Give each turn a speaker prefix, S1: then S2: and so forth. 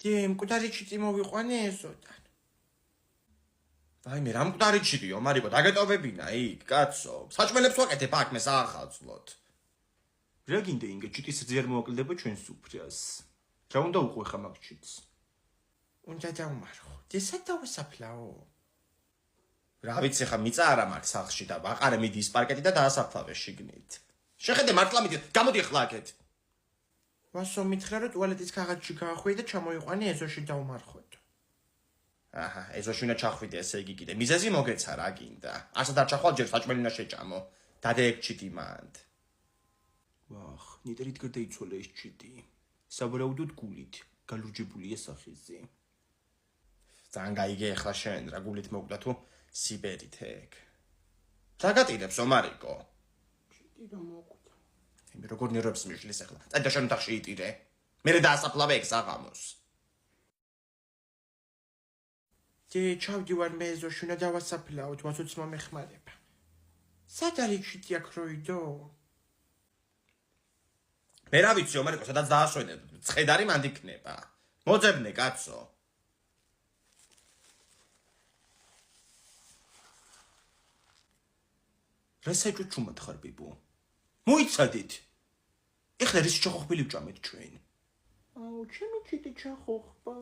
S1: დიემ კუდარიჩი წიმოვიყვანე ეზოდან. ვაიმე, რა მკვდარიჩიდიო, მარიკო, დაგეტოვებინა იქ, კაცო. საჭმელებს ვაკეთებ აქ მე საახალწლოდ. რა გინდა ინგეჭით ის ძლიერ მოაკლდება ჩვენს უფრას. რა უნდა უყვე ხა მაგჩიც? უნდა დავმარხო. დესად დავასაფლაო? რა ვიცი ხა მიწა არა მაქვს სახლში და აყარე მიდი ის პარკეტი და დაასაფლავე შიგნით. შეხედე მართლა მიდი, გამოდი ახლა აქეთ. ვასო მითხრა რომ ტუალეტის ქაღალდში გაახვიე და ჩამოიყვანე ეზოში დავმარხოთ. აჰა, ეზოში უნდა ჩახვიდე ესე იგი კიდე. მიზეზი მოგეცა რა გინდა. ასად არ ჩახვალ ჯერ საჭმელი უნდა შეჭამო. დადეექჩიტი მანდ. ვახ, ნიტერით გარდაიცვალა ეს ჩიტი. საბოლოოდ გულით, გალურჯებულია სახიზი. ძალიან გაიგე ახლა შენ რა გულით მოგდა თუ სიბერით ეგ. რა გატირებსო მარიკო? ჩიტი რა მოგდა. მე როგორ ნერვებს მიშლის ახლა. წადა შენ ოთახში იტირე. მე დაასაფლავე ეგ საღამოს. დი ჩავდივარ მე ეზოში უნდა დავასაფლავოთ, ვასოც მომეხმარება. სად არის ჩიტი აქ როიდო? მე რა ვიციო, მარიკო, სადაც დაასვენებ, ცხედარი მანდ იქნება. მოძებნე, კაცო. რა საჭუჭუმად ხარ ბიბუ? მოიცადით. ეხლა რის ჩახოხბილი ვჭამეთ ჩვენ? აუ, ჩემი ჩიტი ჩახოხბა.